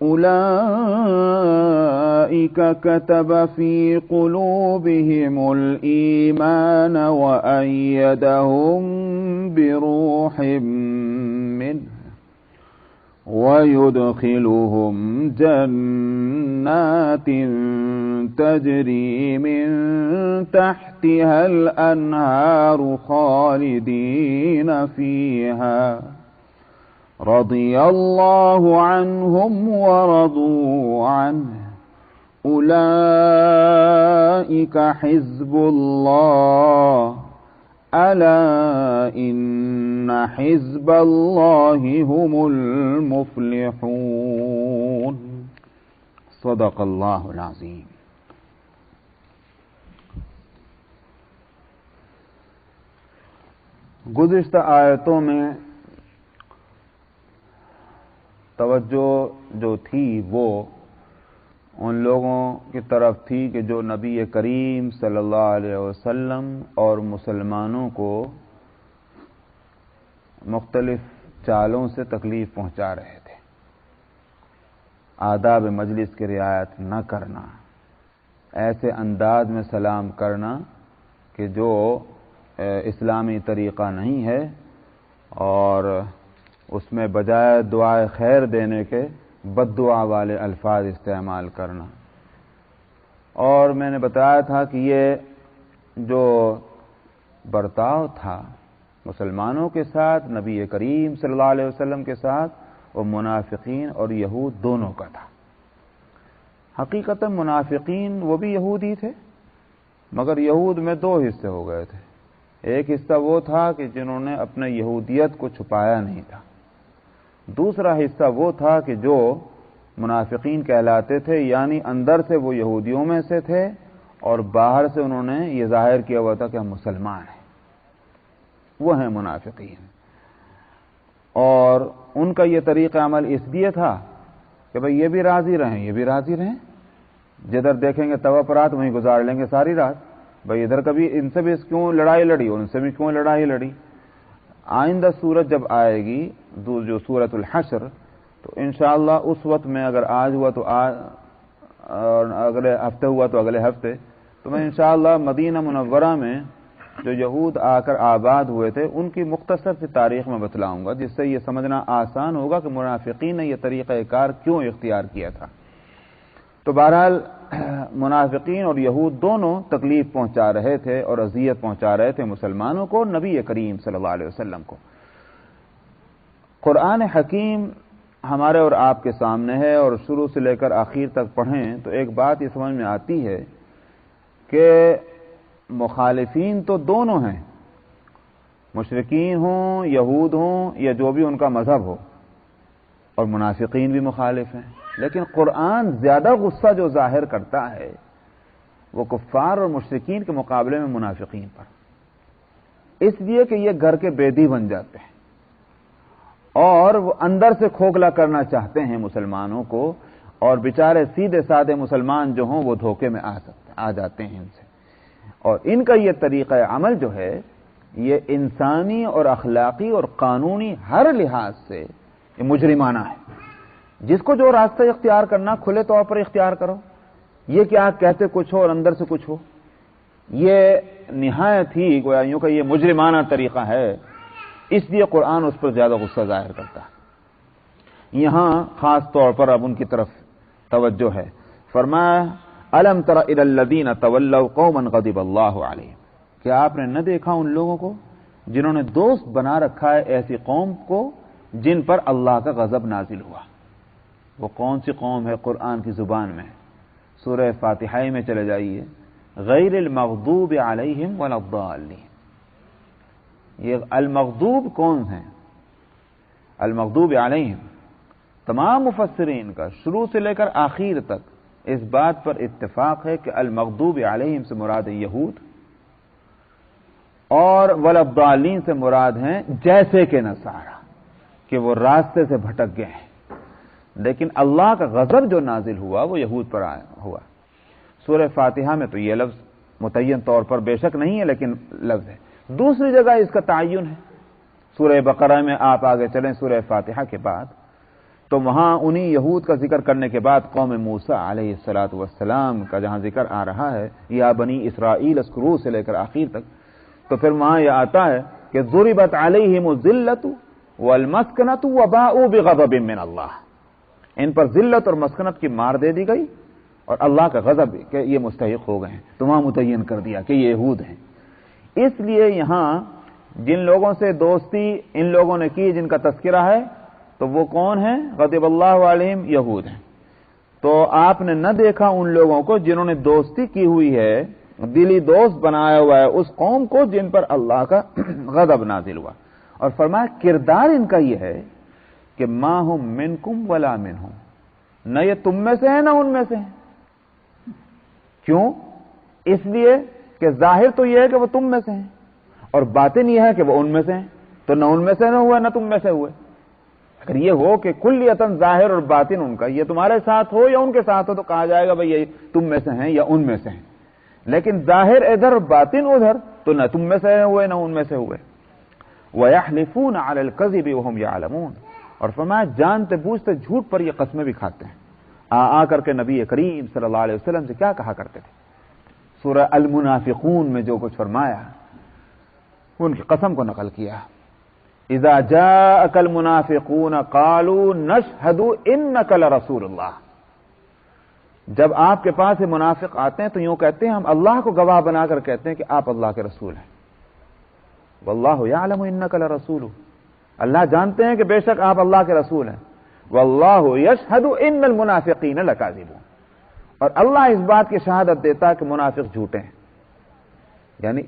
أولئك كتب في قلوبهم الإيمان وأيدهم بروح منه ويدخلهم جنات تجري من تحتها الأنهار خالدين فيها رضي الله عنهم ورضوا عنه أولئك حزب الله ألا إن حزب الله هم المفلحون صدق الله العظيم. گزشتہ آیتوں میں توجہ جو تھی وہ ان لوگوں کی طرف تھی کہ جو نبی کریم صلی اللہ علیہ وسلم اور مسلمانوں کو مختلف چالوں سے تکلیف پہنچا رہے تھے. آداب مجلس کی رعایت نہ کرنا، ایسے انداز میں سلام کرنا کہ جو اسلامی طریقہ نہیں ہے، اور اس میں بجائے دعائے خیر دینے کے بد دعا والے الفاظ استعمال کرنا. اور میں نے بتایا تھا کہ یہ جو برتاؤ تھا مسلمانوں کے ساتھ، نبی کریم صلی اللہ علیہ وسلم کے ساتھ، وہ منافقین اور یہود دونوں کا تھا. حقیقت منافقین وہ بھی یہودی تھے، مگر یہود میں دو حصے ہو گئے تھے. ایک حصہ وہ تھا کہ جنہوں نے اپنے یہودیت کو چھپایا نہیں تھا، دوسرا حصہ وہ تھا کہ جو منافقین کہلاتے تھے، یعنی اندر سے وہ یہودیوں میں سے تھے اور باہر سے انہوں نے یہ ظاہر کیا ہوا تھا کہ ہم مسلمان ہیں. وہ ہیں منافقین. اور ان کا یہ طریقہ عمل اس لیے تھا کہ بھئی یہ بھی راضی رہیں، یہ بھی راضی رہیں، جدھر دیکھیں گے توا پرات وہیں گزار لیں گے ساری رات. بھئی ادھر کبھی ان سے بھی کیوں لڑائی لڑی اور ان سے بھی کیوں لڑائی لڑی. آئندہ سورت جب آئے گی جو سورت الحشر، تو انشاءاللہ اس وقت میں اگر آج ہوا تو آج، اور اگلے ہفتے ہوا تو اگلے ہفتے، تو میں انشاءاللہ مدینہ منورہ میں جو یہود آ کر آباد ہوئے تھے ان کی مختصر سی تاریخ میں بتلاؤں گا، جس سے یہ سمجھنا آسان ہوگا کہ منافقین نے یہ طریقہ کار کیوں اختیار کیا تھا. تو بہرحال منافقین اور یہود دونوں تکلیف پہنچا رہے تھے اور اذیت پہنچا رہے تھے مسلمانوں کو، نبی کریم صلی اللہ علیہ وسلم کو. قرآن حکیم ہمارے اور آپ کے سامنے ہے، اور شروع سے لے کر آخر تک پڑھیں تو ایک بات یہ سمجھ میں آتی ہے کہ مخالفین تو دونوں ہیں، مشرکین ہوں، یہود ہوں، یا جو بھی ان کا مذہب ہو، اور منافقین بھی مخالف ہیں. لیکن قرآن زیادہ غصہ جو ظاہر کرتا ہے وہ کفار اور مشرکین کے مقابلے میں منافقین پر، اس لیے کہ یہ گھر کے بیدی بن جاتے ہیں اور وہ اندر سے کھوکھلا کرنا چاہتے ہیں مسلمانوں کو، اور بیچارے سیدھے سادے مسلمان جو ہوں وہ دھوکے میں آ جاتے ہیں ان سے. اور ان کا یہ طریقہ عمل جو ہے یہ انسانی اور اخلاقی اور قانونی ہر لحاظ سے یہ مجرمانہ ہے. جس کو جو راستہ اختیار کرنا کھلے طور پر اختیار کرو، یہ کہ آپ کہتے کچھ ہو اور اندر سے کچھ ہو، یہ نہایت ہی گویا یوں کہ یہ مجرمانہ طریقہ ہے. اس لیے قرآن اس پر زیادہ غصہ ظاہر کرتا ہے. یہاں خاص طور پر اب ان کی طرف توجہ ہے. فرمایا الم تر الی الذین تولوا قوما غضب اللہ علیہم، کیا آپ نے نہ دیکھا ان لوگوں کو جنہوں نے دوست بنا رکھا ہے ایسی قوم کو جن پر اللہ کا غضب نازل ہوا. وہ کون سی قوم ہے قرآن کی زبان میں؟ سورہ فاتحہ میں چلے جائیے، غیر المغضوب علیہم ولا الضالین. یہ المغضوب کون ہیں؟ المغضوب علیہم تمام مفسرین کا شروع سے لے کر آخر تک اس بات پر اتفاق ہے کہ المغضوب علیہم سے مراد یہود، اور ولا الضالین سے مراد ہیں جیسے کہ نصارہ، کہ وہ راستے سے بھٹک گئے ہیں. لیکن اللہ کا غضب جو نازل ہوا وہ یہود پر ہوا. سورہ فاتحہ میں تو یہ لفظ متعین طور پر بے شک نہیں ہے لیکن لفظ ہے. دوسری جگہ اس کا تعین ہے، سورہ بقرہ میں آپ آگے چلیں سورہ فاتحہ کے بعد، تو وہاں انہی یہود کا ذکر کرنے کے بعد قوم موسیٰ علیہ الصلوۃ والسلام کا جہاں ذکر آ رہا ہے، یا بنی اسرائیل اذکروا سے لے کر آخر تک، تو پھر وہاں یہ آتا ہے کہ ضربت علیہم الذلۃ والمسکنۃ وباءوا بغضب من اللہ، ان پر ذلت اور مسکنت کی مار دے دی گئی اور اللہ کا غضب کہ یہ مستحق ہو گئے ہیں، تو وہاں متعین کر دیا کہ یہ یہود ہیں۔ اس لیے یہاں جن لوگوں سے دوستی ان لوگوں نے کی جن کا تذکرہ ہے تو وہ کون ہیں؟ غضب اللہ علیہم، یہود ہیں۔ تو آپ نے نہ دیکھا ان لوگوں کو جنہوں نے دوستی کی ہوئی ہے، دلی دوست بنایا ہوا ہے اس قوم کو جن پر اللہ کا غضب نازل ہوا، اور فرمایا کردار ان کا یہ ہے کہ ما ہم منکم ولا منہم، نہ یہ تم میں سے ہیں نہ ان میں سے ہیں۔ کیوں؟ اس لیے کہ ظاہر تو یہ ہے کہ وہ تم میں سے ہیں، اور باطن یہ ہے کہ وہ ان میں سے ہیں، تو نہ ان میں سے نہ ہوئے نہ تم میں سے ہوئے۔ اگر یہ ہو کہ کلیتاً ظاہر اور باطن ان کا یہ تمہارے ساتھ ہو یا ان کے ساتھ ہو تو کہا جائے گا بھئی یہ تم میں سے ہیں یا ان میں سے ہیں، لیکن ظاہر ادھر باطن ادھر تو نہ تم میں سے ہوئے نہ ان میں سے ہوئے۔ وَيَحْلِفُونَ عَلَى الْكَذِبِ وَهُمْ يَعْلَمُونَ، اور فرمایا جانتے بوجھتے جھوٹ پر یہ قسمیں بھی کھاتے ہیں۔ آ کر کے نبی کریم صلی اللہ علیہ وسلم سے کیا کہا کرتے تھے؟ سورہ المنافقون میں جو کچھ فرمایا ان کی قسم کو نقل کیا، اذا جاءك المنافقون قالوا نشهد انك لرسول اللہ، جب آپ کے پاس یہ منافق آتے ہیں تو یوں کہتے ہیں ہم اللہ کو گواہ بنا کر کہتے ہیں کہ آپ اللہ کے رسول ہیں۔ واللہ یعلم انک لرسولہ، اللہ جانتے ہیں کہ بے شک آپ اللہ کے رسول ہیں۔ واللہ یشہد ان المنافقین لکاذبون، اور اللہ اس بات کی شہادت دیتا ہے کہ منافق جھوٹے ہیں، یعنی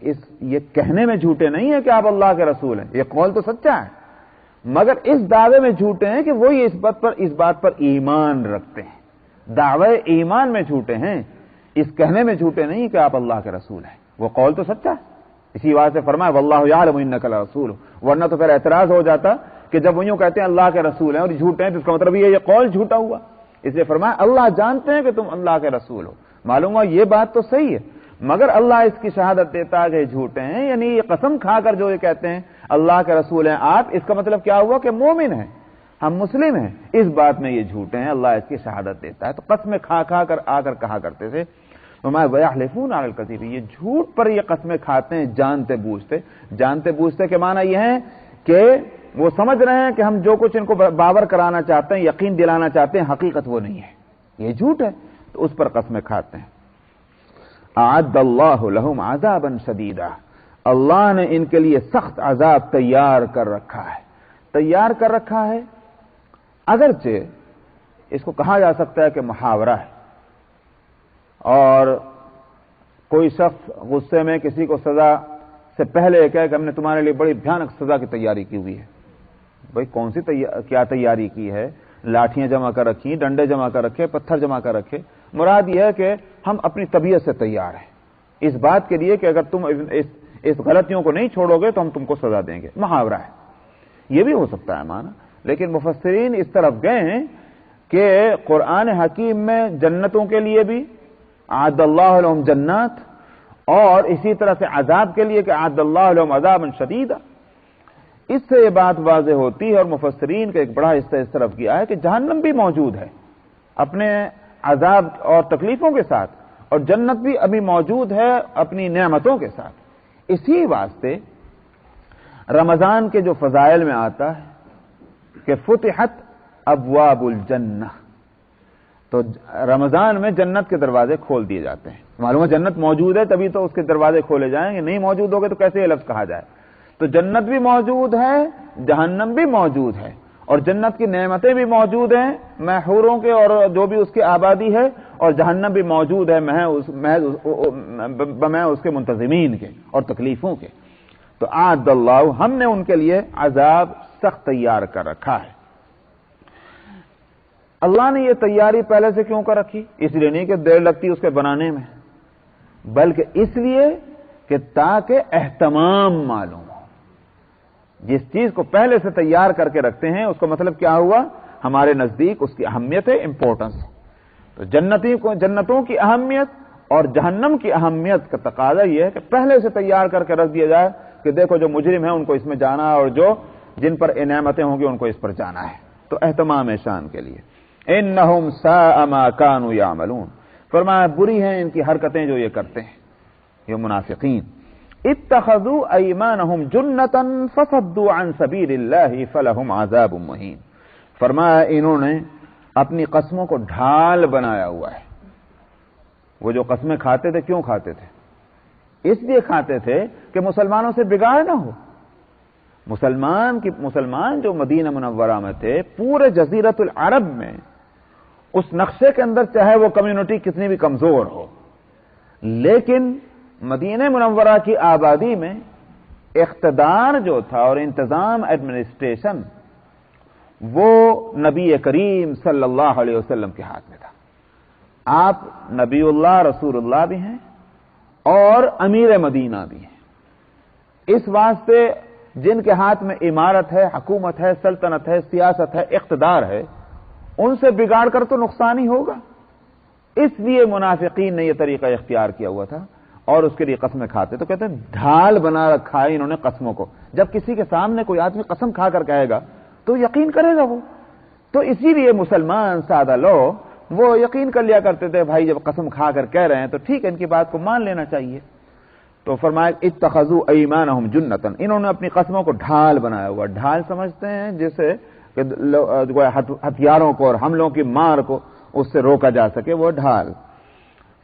یہ کہنے میں جھوٹے نہیں ہیں کہ آپ اللہ کے رسول ہیں، یہ قول تو سچا ہے، مگر اس دعوے میں جھوٹے ہیں کہ وہ اس بات پر ایمان رکھتے ہیں، دعوے ایمان میں جھوٹے ہیں، اس کہنے میں جھوٹے نہیں کہ آپ اللہ کے رسول ہیں، وہ قول تو سچا ہے۔ اسی بات سے فرمایا واللہ یعلم انک لرسول، ورنہ تو پھر اعتراض ہو جاتا کہ جب وہ یوں کہتے ہیں اللہ کے رسول ہیں اور جھوٹے ہیں تو اس کا مطلب یہ قول جھوٹا ہوا، اس لیے فرمایا اللہ جانتے ہیں کہ تم اللہ کے رسول ہو۔ معلوم ہوا یہ بات تو صحیح ہے، مگر اللہ اس کی شہادت دیتا ہے کہ جھوٹے ہیں، یعنی یہ قسم کھا کر جو یہ کہتے ہیں اللہ کے رسول ہیں آپ، اس کا مطلب کیا ہوا کہ مومن ہیں، ہم مسلم ہیں، اس بات میں یہ جھوٹے ہیں، اللہ اس کی شہادت دیتا ہے۔ تو قسمیں کھا کھا کر آ کر کہا کرتے تھے وَيَحْلِفُونَ عَلَى الْكَذِبِ، یہ جھوٹ پر یہ قسمیں کھاتے ہیں جانتے بوجھتے۔ جانتے بوجھتے کے معنی یہ ہے کہ وہ سمجھ رہے ہیں کہ ہم جو کچھ ان کو باور کرانا چاہتے ہیں، یقین دلانا چاہتے ہیں، حقیقت وہ نہیں ہے، یہ جھوٹ ہے، تو اس پر قسمیں کھاتے ہیں۔ اعد اللہ لہم عذابا شدیدا، اللہ نے ان کے لیے سخت عذاب تیار کر رکھا ہے۔ تیار کر رکھا ہے، اگرچہ اس کو کہا جا سکتا ہے کہ محاورہ ہے، اور کوئی شخص غصے میں کسی کو سزا سے پہلے کہے کہ ہم نے تمہارے لیے بڑی بھیانک سزا کی تیاری کی ہوئی ہے۔ بھئی کون سی کیا تیاری کی ہے؟ لاٹھیاں جمع کر رکھی، ڈنڈے جمع کر رکھے، پتھر جمع کر رکھے۔ مراد یہ ہے کہ ہم اپنی طبیعت سے تیار ہیں اس بات کے لیے کہ اگر تم اس غلطیوں کو نہیں چھوڑو گے تو ہم تم کو سزا دیں گے۔ محاورہ ہے، یہ بھی ہو سکتا ہے معنی، لیکن مفسرین اس طرف گئے ہیں کہ قرآن حکیم میں جنتوں کے لیے بھی اعد اللہ لہم جنات، اور اسی طرح سے عذاب کے لیے کہ اعد اللہ لہم عذابا شدیدا، اس سے یہ بات واضح ہوتی ہے، اور مفسرین کا ایک بڑا حصہ اس طرف کیا ہے کہ جہنم بھی موجود ہے اپنے عذاب اور تکلیفوں کے ساتھ، اور جنت بھی ابھی موجود ہے اپنی نعمتوں کے ساتھ۔ اسی واسطے رمضان کے جو فضائل میں آتا ہے کہ فتحت ابواب الجنہ، تو رمضان میں جنت کے دروازے کھول دیے جاتے ہیں۔ معلوم ہے جنت موجود ہے تبھی تو اس کے دروازے کھولے جائیں گے، نہیں موجود ہوگے تو کیسے یہ لفظ کہا جائے؟ تو جنت بھی موجود ہے، جہنم بھی موجود ہے، اور جنت کی نعمتیں بھی موجود ہیں محوروں کے اور جو بھی اس کی آبادی ہے، اور جہنم بھی موجود ہے بمع اس کے منتظمین کے اور تکلیفوں کے۔ تو اعد اللہ، ہم نے ان کے لیے عذاب سخت تیار کر رکھا ہے۔ اللہ نے یہ تیاری پہلے سے کیوں کر رکھی؟ اس لیے نہیں کہ دیر لگتی اس کے بنانے میں، بلکہ اس لیے کہ تاکہ اہتمام معلوم ہو۔ جس چیز کو پہلے سے تیار کر کے رکھتے ہیں اس کا مطلب کیا ہوا؟ ہمارے نزدیک اس کی اہمیت ہے، امپورٹنس ہے۔ تو جنتوں کی اہمیت اور جہنم کی اہمیت کا تقاضا یہ ہے کہ پہلے سے تیار کر کے رکھ دیا جائے کہ دیکھو جو مجرم ہیں ان کو اس میں جانا ہے، اور جو جن پر نعمتیں ہوں گی ان کو اس پر جانا ہے۔ تو اہتمام شان کے لیے. انہم ساء ما کانوا یعملون، فرمایا بری ہیں ان کی حرکتیں جو یہ کرتے ہیں یہ منافقین. اتخذوا ایمانہم جنتا فصدوا عن سبیل اللہ فلہم عذاب مہین، فرمایا انہوں نے اپنی قسموں کو ڈھال بنایا ہوا ہے. وہ جو قسمیں کھاتے تھے کیوں کھاتے تھے؟ اس لیے کھاتے تھے کہ مسلمانوں سے بگاڑ نہ ہو. مسلمان جو مدینہ منورہ میں تھے، پورے جزیرت العرب میں اس نقشے کے اندر چاہے وہ کمیونٹی کتنی بھی کمزور ہو، لیکن مدینہ منورہ کی آبادی میں اقتدار جو تھا اور انتظام ایڈمنسٹریشن وہ نبی کریم صلی اللہ علیہ وسلم کے ہاتھ میں تھا. آپ نبی اللہ رسول اللہ بھی ہیں اور امیر مدینہ بھی ہیں. اس واسطے جن کے ہاتھ میں عمارت ہے، حکومت ہے، سلطنت ہے، سیاست ہے، اقتدار ہے، ان سے بگاڑ کر تو نقصان ہی ہوگا. اس لیے منافقین نے یہ طریقہ اختیار کیا ہوا تھا اور اس کے لیے قسمیں کھاتے. تو کہتے ہیں ڈھال بنا رکھا ہے انہوں نے قسموں کو. جب کسی کے سامنے کوئی آدمی قسم کھا کر کہے گا تو یقین کرے گا وہ. تو اسی لیے مسلمان سادہ لوگ وہ یقین کر لیا کرتے تھے بھائی جب قسم کھا کر کہہ رہے ہیں تو ٹھیک ہے ان کی بات کو مان لینا چاہیے. تو فرمایا اتخذوا ایمانہم جنتا، انہوں نے اپنی قسموں کو ڈھال بنایا ہوا. ڈھال سمجھتے ہیں جسے ہتھیاروں کو اور حملوں کی مار کو اس سے روکا جا سکے، وہ ڈھال.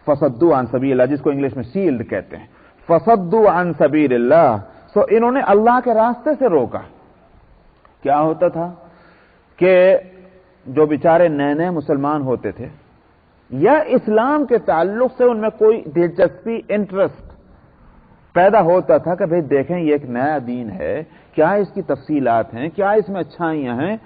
فصدوا عن سبیل اللہ، جس کو انگلش میں شیلڈ کہتے ہیں. فصدوا عن سبیل اللہ، سو انہوں نے اللہ کے راستے سے روکا. کیا ہوتا تھا کہ جو بیچارے نئے نئے مسلمان ہوتے تھے یا اسلام کے تعلق سے ان میں کوئی دلچسپی انٹرسٹ پیدا ہوتا تھا کہ بھئی دیکھیں یہ ایک نیا دین ہے، کیا اس کی تفصیلات ہیں، کیا اس میں اچھائیاں ہیں،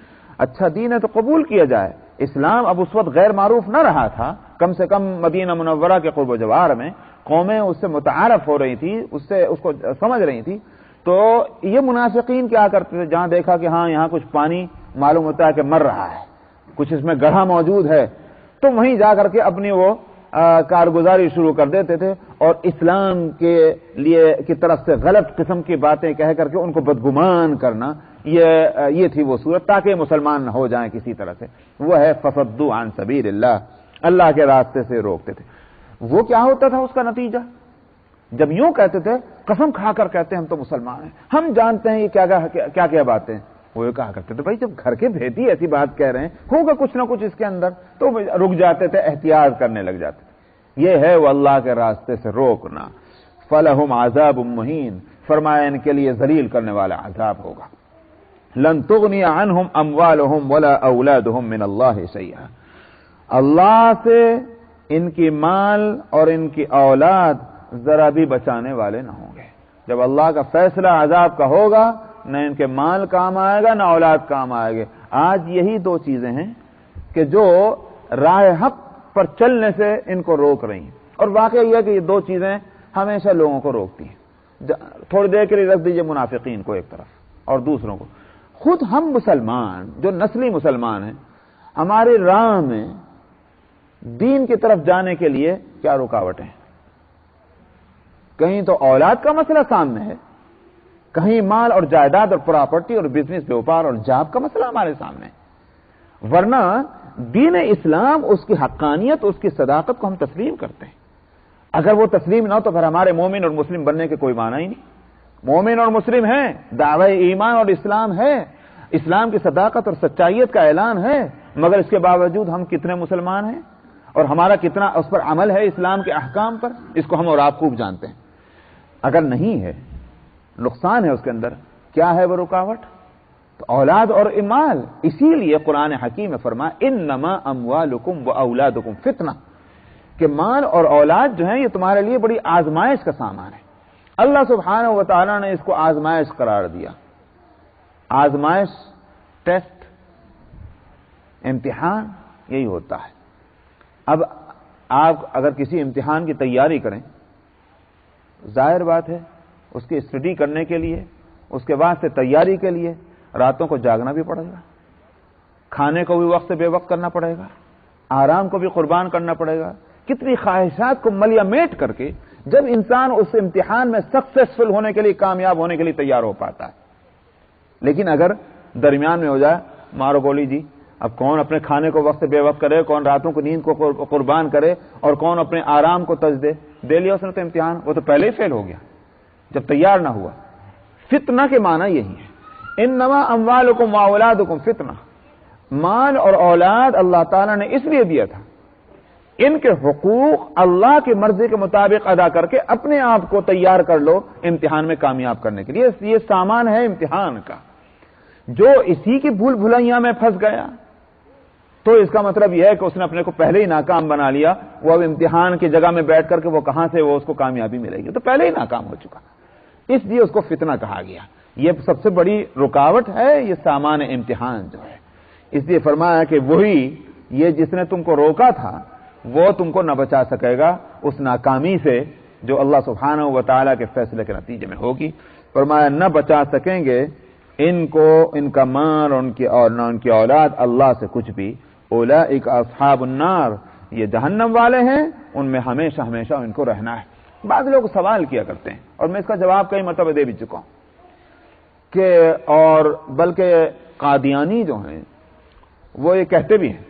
اچھا دین ہے تو قبول کیا جائے. اسلام اب اس وقت غیر معروف نہ رہا تھا، کم سے کم مدینہ منورہ کے قرب و جوار میں قومیں اس سے متعارف ہو رہی تھی، اس کو سمجھ رہی تھی. تو یہ منافقین کیا کرتے تھے، جہاں دیکھا کہ ہاں یہاں کچھ پانی معلوم ہوتا ہے کہ مر رہا ہے، کچھ اس میں گڑھا موجود ہے، تو وہیں جا کر کے اپنی وہ کارگزاری شروع کر دیتے تھے اور اسلام کے لیے کی طرف سے غلط قسم کی باتیں کہہ کر کے ان کو بدگمان کرنا، یہ تھی وہ صورت تاکہ مسلمان نہ ہو جائیں کسی طرح سے. وہ ہے فصدوا عن سبیل اللہ، اللہ کے راستے سے روکتے تھے. وہ کیا ہوتا تھا اس کا نتیجہ؟ جب یوں کہتے تھے قسم کھا کر کہتے ہیں ہم تو مسلمان ہیں، ہم جانتے ہیں یہ کیا کیا باتیں، وہ کہا کرتے تھے بھائی جب گھر کے بھیتی ایسی بات کہہ رہے ہیں ہوگا کچھ نہ کچھ اس کے اندر، تو رک جاتے تھے، احتیاط کرنے لگ جاتے تھے. یہ ہے وہ اللہ کے راستے سے روکنا. فلہم عذاب مہین، فرمایا ان کے لیے ذلیل کرنے والا عذاب ہوگا. لن تغنی عنہم اموالہم ولا اولادہم من اللہ شیئا، اللہ سے ان کی مال اور ان کی اولاد ذرا بھی بچانے والے نہ ہوں گے. جب اللہ کا فیصلہ عذاب کا ہوگا نہ ان کے مال کام آئے گا نہ اولاد کام آئے گے. آج یہی دو چیزیں ہیں کہ جو راہ حق پر چلنے سے ان کو روک رہی ہیں، اور واقعہ یہ ہے کہ یہ دو چیزیں ہمیشہ لوگوں کو روکتی ہیں. تھوڑی دیر کے لیے رکھ دیجئے منافقین کو ایک طرف اور دوسروں کو. خود ہم مسلمان جو نسلی مسلمان ہیں، ہماری راہ میں دین کی طرف جانے کے لیے کیا رکاوٹیں ہیں؟ کہیں تو اولاد کا مسئلہ سامنے ہے، کہیں مال اور جائیداد اور پراپرٹی اور بزنس بیوپار اور جاب کا مسئلہ ہمارے سامنے ہے. ورنہ دین اسلام، اس کی حقانیت، اس کی صداقت کو ہم تسلیم کرتے ہیں. اگر وہ تسلیم نہ ہو تو پھر ہمارے مومن اور مسلم بننے کے کوئی معنی ہی نہیں. مومن اور مسلم ہیں، دعوی ایمان اور اسلام ہے، اسلام کی صداقت اور سچائیت کا اعلان ہے، مگر اس کے باوجود ہم کتنے مسلمان ہیں اور ہمارا کتنا اس پر عمل ہے اسلام کے احکام پر، اس کو ہم اور آپ خوب جانتے ہیں. اگر نہیں ہے، نقصان ہے اس کے اندر. کیا ہے وہ رکاوٹ؟ تو اولاد اور مال. اسی لیے قرآن حکیم میں فرمایا انما اموالکم واولادکم فتنہ، کہ مال اور اولاد جو ہیں یہ تمہارے لیے بڑی آزمائش کا سامان ہے. اللہ سبحانہ و تعالی نے اس کو آزمائش قرار دیا. آزمائش، ٹیسٹ، امتحان یہی ہوتا ہے. اب آپ اگر کسی امتحان کی تیاری کریں، ظاہر بات ہے اس کی اسٹڈی کرنے کے لیے، اس کے بعد سے تیاری کے لیے راتوں کو جاگنا بھی پڑے گا، کھانے کو بھی وقت سے بے وقت کرنا پڑے گا، آرام کو بھی قربان کرنا پڑے گا. کتنی خواہشات کو ملیا میٹ کر کے جب انسان اس امتحان میں سکسیسفل ہونے کے لیے، کامیاب ہونے کے لیے تیار ہو پاتا ہے. لیکن اگر درمیان میں ہو جائے مارو گولی جی اب کون اپنے کھانے کو وقت سے بے وقت کرے، کون راتوں کو نیند کو قربان کرے، اور کون اپنے آرام کو ترجیح دے لیا اس نے تو امتحان، وہ تو پہلے ہی فیل ہو گیا جب تیار نہ ہوا۔ فتنہ کے معنی یہی ہے، انما اموالکم واولادکم فتنہ، مال اور اولاد اللہ تعالیٰ نے اس لیے دیا تھا ان کے حقوق اللہ کی مرضی کے مطابق ادا کر کے اپنے آپ کو تیار کر لو امتحان میں کامیاب کرنے کے لیے۔ یہ سامان ہے امتحان کا، جو اسی کی بھول بھلائیاں میں پھنس گیا تو اس کا مطلب یہ ہے کہ اس نے اپنے کو پہلے ہی ناکام بنا لیا، وہ اب امتحان کی جگہ میں بیٹھ کر کے وہ کہاں سے وہ اس کو کامیابی ملے گی، تو پہلے ہی ناکام ہو چکا، اس لیے اس کو فتنہ کہا گیا۔ یہ سب سے بڑی رکاوٹ ہے یہ سامان امتحان جو ہے، اس لیے فرمایا کہ وہی یہ جس نے تم کو روکا تھا وہ تم کو نہ بچا سکے گا اس ناکامی سے جو اللہ سبحانہ و تعالیٰ کے فیصلے کے نتیجے میں ہوگی۔ فرمایا نہ بچا سکیں گے ان کو، ان کا مال اور نہ ان کی اولاد اللہ سے کچھ بھی۔ اولئک اصحاب النار، یہ جہنم والے ہیں، ان میں ہمیشہ ہمیشہ ان کو رہنا ہے۔ بعض لوگ سوال کیا کرتے ہیں اور میں اس کا جواب کئی مرتبہ دے بھی چکا ہوں کہ اور بلکہ قادیانی جو ہیں وہ یہ کہتے بھی ہیں،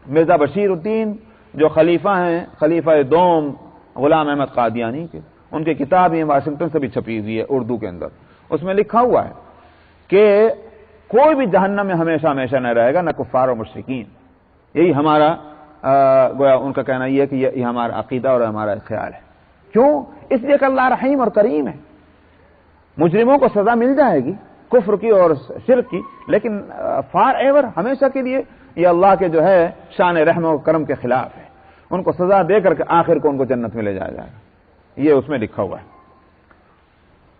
مرزا بشیر الدین جو خلیفہ ہیں، خلیفہ دوم غلام احمد قادیانی کے، ان کی کتاب یہ واشنگٹن سے بھی چھپی ہوئی ہے اردو کے اندر، اس میں لکھا ہوا ہے کہ کوئی بھی جہنم میں ہمیشہ ہمیشہ نہ رہے گا، نہ کفار اور مشرکین۔ یہی ہمارا گویا ان کا کہنا یہ ہے کہ یہ ہمارا عقیدہ اور ہمارا خیال ہے۔ کیوں؟ اس لیے کہ اللہ رحیم اور کریم ہے، مجرموں کو سزا مل جائے گی کفر کی اور شرک کی، لیکن فار ایور ہمیشہ کے لیے یہ اللہ کے جو ہے شان رحم و کرم کے خلاف ہے، ان کو سزا دے کر کے آخر کو ان کو جنت میں لے جایا جائے گا، یہ اس میں لکھا ہوا ہے۔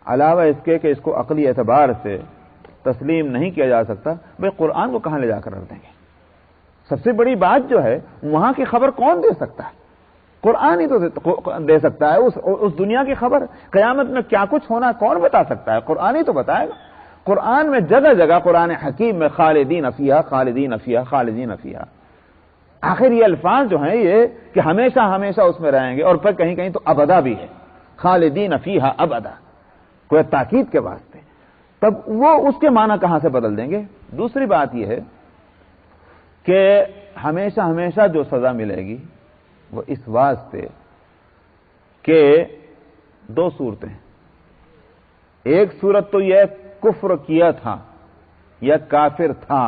علاوہ اس کے کہ اس کو عقلی اعتبار سے تسلیم نہیں کیا جا سکتا، بھئی قرآن کو کہاں لے جا کر رکھ دیں گے؟ سب سے بڑی بات جو ہے وہاں کی خبر کون دے سکتا ہے؟ قرآن ہی تو دے سکتا ہے اس دنیا کی خبر، قیامت میں کیا کچھ ہونا کون بتا سکتا ہے؟ قرآن ہی تو بتائے گا۔ قرآن میں جگہ جگہ قرآن حکیم میں خالدین فیہا خالدین فیہا خالدین فیہا، آخر یہ الفاظ جو ہیں یہ کہ ہمیشہ ہمیشہ اس میں رہیں گے، اور پھر کہیں کہیں تو ابدا بھی ہے، خالدین فیہا ابدا، کوئی تاکید کے واسطے، تب وہ اس کے معنی کہاں سے بدل دیں گے؟ دوسری بات یہ ہے کہ ہمیشہ ہمیشہ جو سزا ملے گی وہ اس واسطے کہ دو صورتیں، ایک صورت تو یہ کفر کیا تھا یا کافر تھا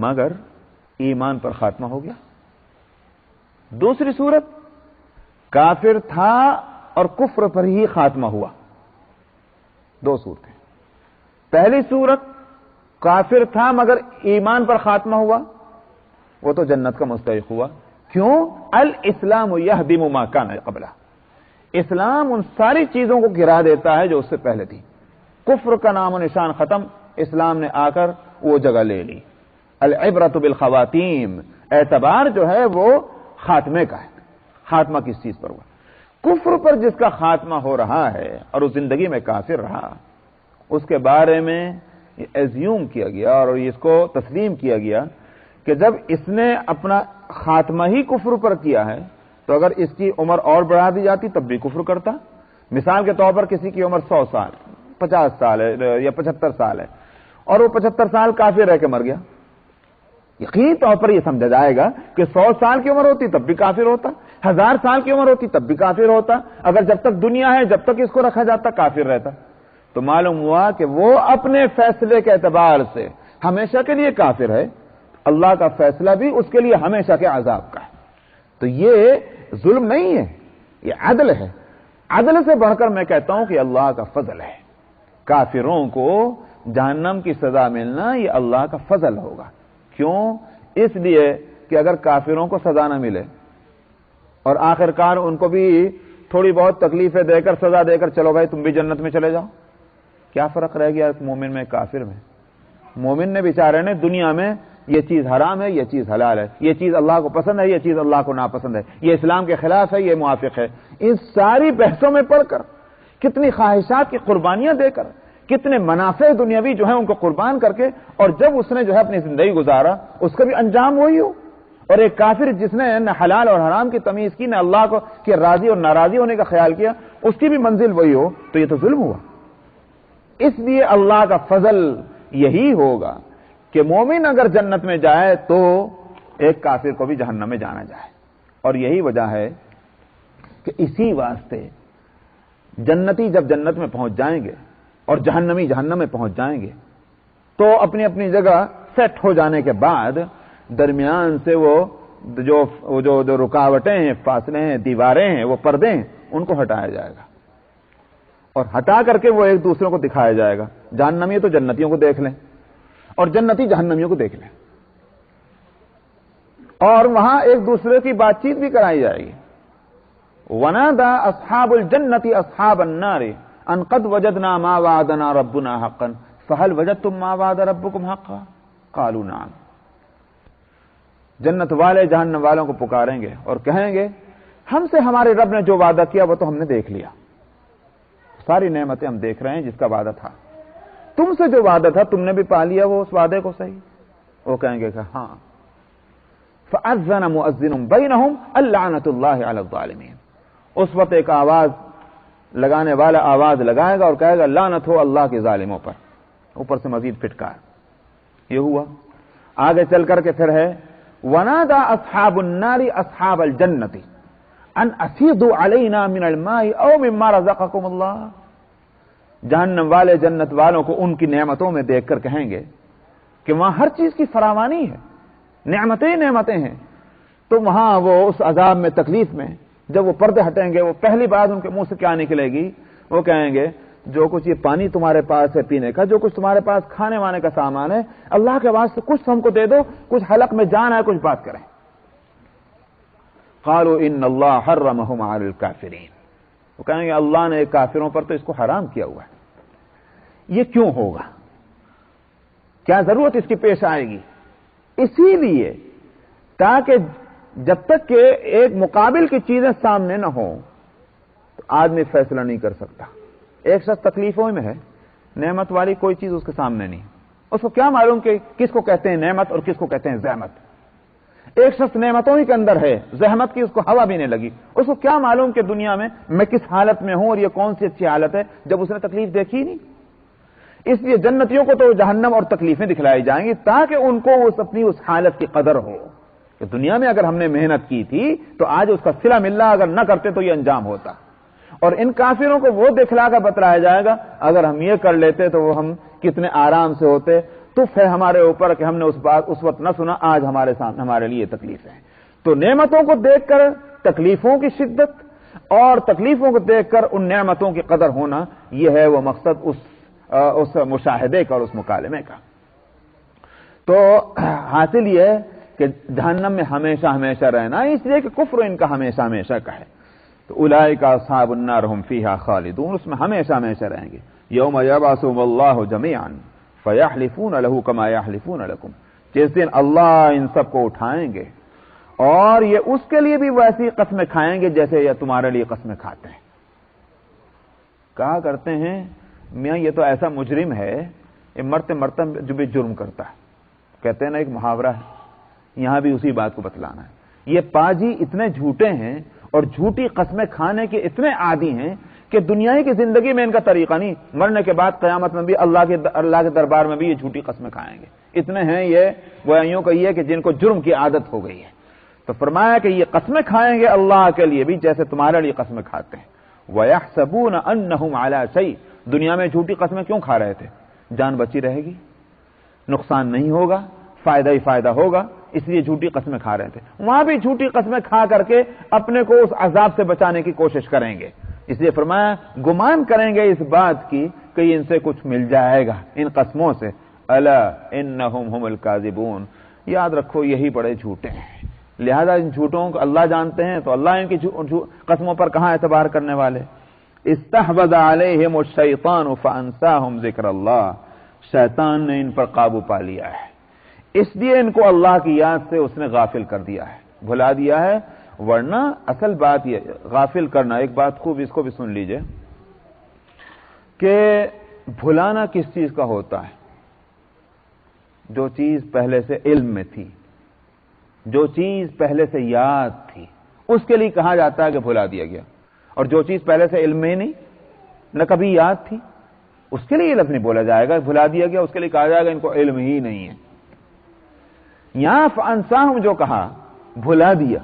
مگر ایمان پر خاتمہ ہو گیا، دوسری صورت کافر تھا اور کفر پر ہی خاتمہ ہوا، دو صورتیں۔ پہلی صورت کافر تھا مگر ایمان پر خاتمہ ہوا، وہ تو جنت کا مستحق ہوا۔ کیوں؟ الاسلام یہدم ما کان قبلہ، اسلام ان ساری چیزوں کو گرا دیتا ہے جو اس سے پہلے تھی، کفر کا نام و نشان ختم، اسلام نے آ کر وہ جگہ لے لی۔ العبرۃ بالخواتیم، اعتبار جو ہے وہ خاتمے کا ہے، خاتمہ کس چیز پر ہوا؟ کفر پر جس کا خاتمہ ہو رہا ہے اور اس زندگی میں کافر رہا، اس کے بارے میں یہ ایزیوم کیا گیا اور اس کو تسلیم کیا گیا کہ جب اس نے اپنا خاتمہ ہی کفر پر کیا ہے تو اگر اس کی عمر اور بڑھا دی جاتی تب بھی کفر کرتا۔ مثال کے طور پر کسی کی عمر 100 سال 50 سال ہے یا 75 سال ہے اور وہ 75 سال کافر رہ کے مر گیا، یقینی طور پر یہ سمجھا جائے گا کہ 100 سال کی عمر ہوتی تب بھی کافر ہوتا، 1000 سال کی عمر ہوتی تب بھی کافر ہوتا، اگر جب تک دنیا ہے جب تک اس کو رکھا جاتا کافر رہتا۔ تو معلوم ہوا کہ وہ اپنے فیصلے کے اعتبار سے ہمیشہ کے لیے کافر ہے، اللہ کا فیصلہ بھی اس کے لیے ہمیشہ کے عذاب کا ہے۔ تو یہ ظلم نہیں ہے، یہ عدل ہے۔ عدل سے بڑھ کر میں کہتا ہوں کہ اللہ کا فضل ہے، کافروں کو جہنم کی سزا ملنا یہ اللہ کا فضل ہوگا۔ کیوں؟ اس لیے کہ اگر کافروں کو سزا نہ ملے اور آخر کار ان کو بھی تھوڑی بہت تکلیفیں دے کر سزا دے کر چلو بھائی تم بھی جنت میں چلے جاؤ، کیا فرق رہ گیا مومن میں کافر میں؟ مومن نے بیچارے نے دنیا میں یہ چیز حرام ہے، یہ چیز حلال ہے، یہ چیز اللہ کو پسند ہے، یہ چیز اللہ کو ناپسند ہے، یہ اسلام کے خلاف ہے، یہ موافق ہے، ان ساری بحثوں میں پڑھ کر کتنی خواہشات کی قربانیاں دے کر کتنے منافع دنیاوی جو ہیں ان کو قربان کر کے، اور جب اس نے جو ہے اپنی زندگی گزارا اس کا بھی انجام وہی ہو، اور ایک کافر جس نے نہ حلال اور حرام کی تمیز کی، نہ اللہ کو کہ راضی اور ناراضی ہونے کا خیال کیا، اس کی بھی منزل وہی ہو، تو یہ تو ظلم ہوا۔ اس لیے اللہ کا فضل یہی ہوگا کہ مومن اگر جنت میں جائے تو ایک کافر کو بھی جہنم میں جانا جائے. اور یہی وجہ ہے کہ اسی واسطے جنتی جب جنت میں پہنچ جائیں گے اور جہنمی جہنم میں پہنچ جائیں گے تو اپنی اپنی جگہ سیٹ ہو جانے کے بعد درمیان سے وہ جو رکاوٹیں ہیں، فاصلے ہیں، دیواریں ہیں، وہ پردے ہیں، ان کو ہٹایا جائے گا اور ہٹا کر کے وہ ایک دوسرے کو دکھایا جائے گا. جہنمی تو جنتیوں کو دیکھ لیں اور جنتی جہنمیوں کو دیکھ لیں اور وہاں ایک دوسرے کی بات چیت بھی کرائی جائے گی. وَنَادَى أَصْحَابُ الْجَنَّةِ أَصْحَابَ النَّارِ أَنْ قَدْ وَجَدْنَا مَا وَعَدَنَا رَبُّنَا حَقًّا فَهَلْ وَجَدْتُم مَّا وَعَدَ رَبُّكُمْ حَقًّا قَالُوا نَعَمْ. جنت والے جہنم والوں کو پکاریں گے اور کہیں گے ہم سے ہمارے رب نے جو وعدہ کیا وہ تو ہم نے دیکھ لیا، ساری نعمتیں ہم دیکھ رہے ہیں جس کا وعدہ تھا. تم سے جو وعدہ تھا تم نے بھی پا لیا وہ اس وعدے کو صحیح؟ وہ کہیں گے کہ ہاں. فَأَذَّنَ مُؤَذِّنٌ بَيْنَهُمْ اللَّعْنَةُ اللَّهِ عَلَى الظَّالِمِينَ. اس وقت ایک آواز لگانے والا آواز لگائے گا اور کہے گا لعنت ہو اللہ کے ظالموں پر. اوپر سے مزید پھٹکار. یہ ہوا. آگے چل کر کے پھر ہے وَنَادَى أَصْحَابُ النَّارِ أَصْحَابَ الْجَنَّةِ أَنْ أَفِيضُوا عَلَيْنَا مِنَ الْمَاءِ أَوْ مِمَّا رَزَقَكُمُ اللَّهُ. جہنم والے جنت والوں کو ان کی نعمتوں میں دیکھ کر کہیں گے کہ وہاں ہر چیز کی فراوانی ہے، نعمتیں نعمتیں ہیں. تو وہاں وہ اس عذاب میں، تکلیف میں جب وہ پردے ہٹیں گے وہ پہلی بات ان کے منہ سے کیا نکلے گی؟ وہ کہیں گے جو کچھ یہ پانی تمہارے پاس ہے پینے کا، جو کچھ تمہارے پاس کھانے وانے کا سامان ہے، اللہ کے واسطے کچھ ہم کو دے دو، کچھ حلق میں جان ہے، کچھ بات کریں. قالوا ان اللہ حرمہم علی الکافرین. وہ کہیں گے اللہ نے کافروں پر تو اس کو حرام کیا ہوا ہے. یہ کیوں ہوگا؟ کیا ضرورت اس کی پیش آئے گی؟ اسی لیے تاکہ جب تک کہ ایک مقابل کی چیزیں سامنے نہ ہوں تو آدمی فیصلہ نہیں کر سکتا. ایک شخص تکلیفوں میں ہے، نعمت والی کوئی چیز اس کے سامنے نہیں، اس کو کیا معلوم کہ کس کو کہتے ہیں نعمت اور کس کو کہتے ہیں زحمت. ایک شخص نعمتوں ہی کے اندر ہے، زحمت کی اس کو ہوا بھی نہیں لگی، اس کو کیا معلوم کہ دنیا میں کس حالت میں ہوں اور یہ کون سی اچھی حالت ہے جب اس نے تکلیف دیکھی نہیں. اس لیے جنتیوں کو تو جہنم اور تکلیفیں دکھلائی جائیں گی تاکہ ان کو اپنی اس حالت کی قدر ہو کہ دنیا میں اگر ہم نے محنت کی تھی تو آج اس کا صلہ ملنا، اگر نہ کرتے تو یہ انجام ہوتا. اور ان کافروں کو وہ دکھلا کر بتلایا جائے گا اگر ہم یہ کر لیتے تو وہ ہم کتنے آرام سے ہوتے. تو پھر ہمارے اوپر کہ ہم نے اس وقت نہ سنا، آج ہمارے سامنے ہمارے لیے تکلیف ہے. تو نعمتوں کو دیکھ کر تکلیفوں کی شدت اور تکلیفوں کو دیکھ کر ان نعمتوں کی قدر ہونا، یہ ہے وہ مقصد اس مشاہدے کا اور اس مکالمے کا. تو حاصل یہ ہے کہ جہنم میں ہمیشہ ہمیشہ رہنا، اس لیے کہ کفر ان کا ہمیشہ ہمیشہ کا ہے. تو اولئک اصحاب النار هم فیہا خالدون، اس میں ہمیشہ ہمیشہ رہیں گے. یوم یبعثهم اللہ جمیعا فیحلفون له کما یحلفون لکم. جس دن اللہ ان سب کو اٹھائیں گے اور یہ اس کے لیے بھی ویسی قسمیں کھائیں گے جیسے یہ تمہارے لیے قسمیں کھاتے ہیں. کہا کرتے ہیں میاں یہ تو ایسا مجرم ہے، یہ مرتے مرتے جو بھی جرم کرتا ہے. کہتے ہیں نا ایک محاورہ ہے، یہاں بھی اسی بات کو بتلانا ہے. یہ پاجی اتنے جھوٹے ہیں اور جھوٹی قسمیں کھانے کے اتنے عادی ہیں کہ دنیا کی زندگی میں ان کا طریقہ نہیں، مرنے کے بعد قیامت میں بھی اللہ کے دربار میں بھی یہ جھوٹی قسمیں کھائیں گے. اتنے ہیں یہ گویوں کا یہ کہ جن کو جرم کی عادت ہو گئی ہے. تو فرمایا کہ یہ قسمیں کھائیں گے اللہ کے لیے بھی جیسے تمہارے لیے قسمیں کھاتے ہیں. وَيَحْسَبُونَ أَنَّهُمْ عَلَى شَيْءٍ. دنیا میں جھوٹی قسمیں کیوں کھا رہے تھے؟ جان بچی رہے گی، نقصان نہیں ہوگا، فائدہ ہی فائدہ ہوگا، اس لیے جھوٹی قسمیں کھا رہے تھے. وہاں بھی جھوٹی قسمیں کھا کر کے اپنے کو اس عذاب سے بچانے کی کوشش کریں گے. اس لیے فرمایا گمان کریں گے اس بات کی کہ ان سے کچھ مل جائے گا ان قسموں سے. الا انہم هم الکاذبون. یاد رکھو یہی بڑے جھوٹے ہیں، لہذا ان جھوٹوں کو اللہ جانتے ہیں تو اللہ ان کی قسموں پر کہاں اعتبار کرنے والے. استحوذ علیہم الشیطان فانساہم ذکر اللہ. شیطان نے ان پر قابو پا لیا ہے، اس لیے ان کو اللہ کی یاد سے اس نے غافل کر دیا ہے، بھلا دیا ہے. ورنہ اصل بات یہ غافل کرنا، ایک بات خوب اس کو بھی سن لیجئے کہ بھلانا کس چیز کا ہوتا ہے؟ جو چیز پہلے سے علم میں تھی، جو چیز پہلے سے یاد تھی، اس کے لیے کہا جاتا ہے کہ بھلا دیا گیا. اور جو چیز پہلے سے علم میں نہیں، نہ کبھی یاد تھی، اس کے لیے یہ لفظ نہیں بولا جائے گا بھلا دیا گیا. اس کے لیے کہا جائے گا ان کو علم ہی نہیں ہے. یہاں فانساہم جو کہا بھلا دیا،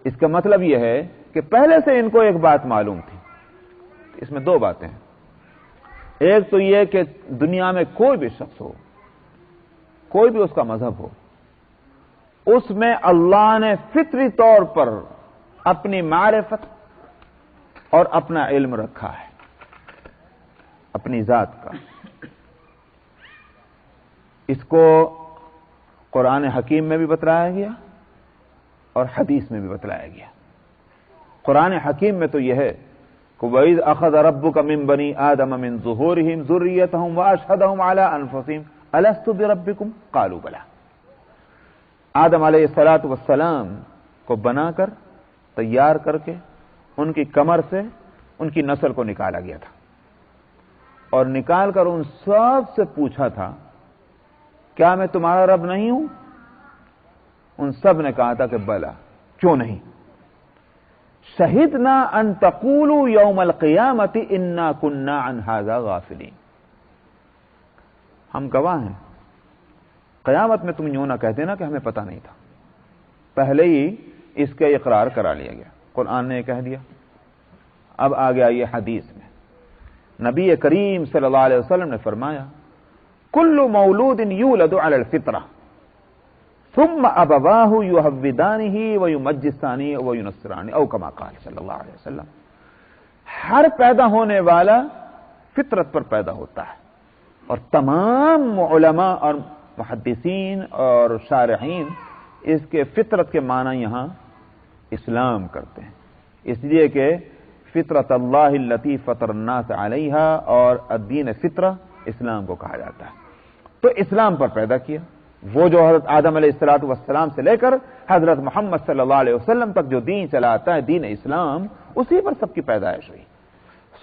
اس کا مطلب یہ ہے کہ پہلے سے ان کو ایک بات معلوم تھی۔ اس میں دو باتیں ہیں، ایک تو یہ کہ دنیا میں کوئی بھی شخص ہو، کوئی بھی اس کا مذہب ہو، اس میں اللہ نے فطری طور پر اپنی معرفت اور اپنا علم رکھا ہے اپنی ذات کا۔ اس کو قرآن حکیم میں بھی بتلایا گیا اور حدیث میں بھی بتلایا گیا۔ قرآن حکیم میں تو یہ ہے کہ وَإِذْ أَخَذَ رَبُّكَ مِن بَنِي آدَمَ مِن ظُهُورِهِمْ ذُرِّيَّتَهُمْ وَأَشْهَدَهُمْ عَلَىٰ أَنفُسِهِمْ أَلَسْتُ بِرَبِّكُمْ قَالُوا بَلَىٰ۔ آدم علیہ السلام کو بنا کر تیار کر کے ان کی کمر سے ان کی نسل کو نکالا گیا تھا، اور نکال کر ان سب سے پوچھا تھا کیا میں تمہارا رب نہیں ہوں؟ ان سب نے کہا تھا کہ بلا، کیوں نہیں؟ شہدنا ان تقولوا یوم القیامت انا کنا عن ھذا غافلین، ہم گواہ ہیں قیامت میں تم یوں نہ کہہ دینا کہ ہمیں پتہ نہیں تھا، پہلے ہی اس کا اقرار کرا لیا گیا، قرآن نے کہہ دیا۔ اب آ گیا یہ حدیث میں، نبی کریم صلی اللہ علیہ وسلم نے فرمایا کل مولود یولد علی الفطرہ ثم ابواہ یہودانہ ویمجسانہ وینصرانہ او کما قال صلی اللہ علیہ وسلم، ہر پیدا ہونے والا فطرت پر پیدا ہوتا ہے، اور تمام علماء اور محدثین اور شارحین اس کے فطرت کے معنی یہاں اسلام کرتے ہیں، اس لیے کہ فطرت اللہ التی فطر الناس علیہا اور الدین فطرہ اسلام کو کہا جاتا ہے۔ تو اسلام پر پیدا کیا، وہ جو حضرت آدم علیہ السلام سے لے کر حضرت محمد صلی اللہ علیہ وسلم تک جو دین چلا آتا ہے، دین اسلام، اسی پر سب کی پیدائش ہوئی۔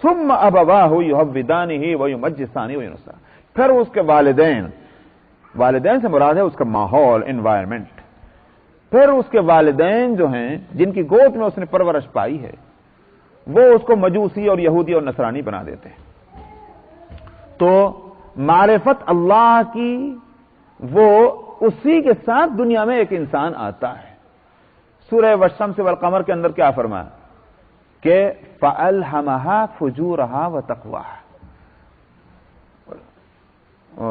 ثم ابواہ یہودانہ ویمجسانہ وینصرانہ، پھر اس کے والدین سے مراد ہے اس کا ماحول، انوائرمنٹ، پھر اس کے والدین جو ہیں جن کی گود میں اس نے پرورش پائی ہے، وہ اس کو مجوسی اور یہودی اور نصرانی بنا دیتے ہیں۔ تو معرفت اللہ کی وہ اسی کے ساتھ دنیا میں ایک انسان آتا ہے۔ سورہ والشمس والقمر کے اندر کیا فرمایا کہ فَأَلْهَمَهَا فُجُورَهَا وَتَقْوَاهَا،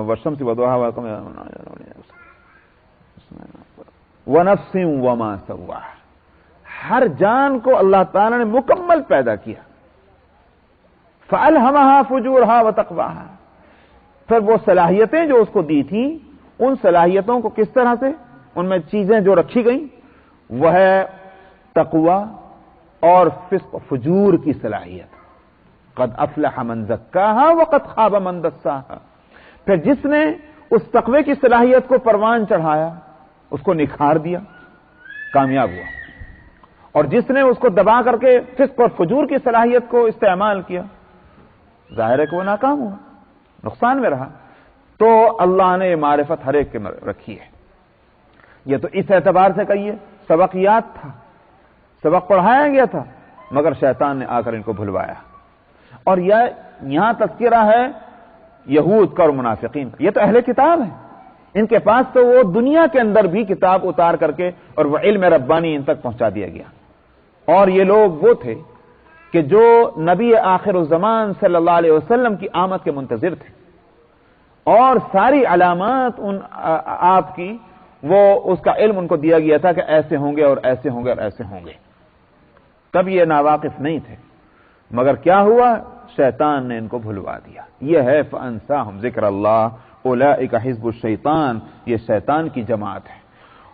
والشمس وضحاها والقمر وَنَفْسٍ وَمَا سَوَّاهَا، ہر جان کو اللہ تعالی نے مکمل پیدا کیا۔ فَأَلْهَمَهَا فُجُورَهَا وَتَقْوَاهَا، پھر وہ صلاحیتیں جو اس کو دی تھی، ان صلاحیتوں کو کس طرح سے، ان میں چیزیں جو رکھی گئیں وہ ہے تقوی اور فسق و فجور کی صلاحیت۔ قد افلح من زکاہا وقد خاب من دساہا، پھر جس نے اس تقوی کی صلاحیت کو پروان چڑھایا، اس کو نکھار دیا، کامیاب ہوا، اور جس نے اس کو دبا کر کے فسق اور فجور کی صلاحیت کو استعمال کیا، ظاہر ہے کہ وہ ناکام ہوا، نقصان میں رہا۔ تو اللہ نے یہ معرفت ہر ایک کے رکھی ہے۔ یہ تو اس اعتبار سے کہیے سبق یاد تھا، سبق پڑھایا گیا تھا، مگر شیطان نے آ کر ان کو بھلوایا۔ اور یہاں تذکرہ ہے یہود کا اور منافقین کا، یہ تو اہل کتاب ہے، ان کے پاس تو وہ دنیا کے اندر بھی کتاب اتار کر کے اور وہ علم ربانی ان تک پہنچا دیا گیا، اور یہ لوگ وہ تھے کہ جو نبی آخر الزمان صلی اللہ علیہ وسلم کی آمد کے منتظر تھے، اور ساری علامات آپ کی وہ اس کا علم ان کو دیا گیا تھا کہ ایسے ہوں گے اور ایسے ہوں گے اور ایسے ہوں گے، تب یہ ناواقف نہیں تھے، مگر کیا ہوا، شیطان نے ان کو بھلوا دیا۔ یہ ہے فَأَنسَاهُمْ ذِكْرَ اللَّهِ أُولَٰئِكَ حِزْبُ الشَّيْطَانِ، یہ شیطان کی جماعت ہے۔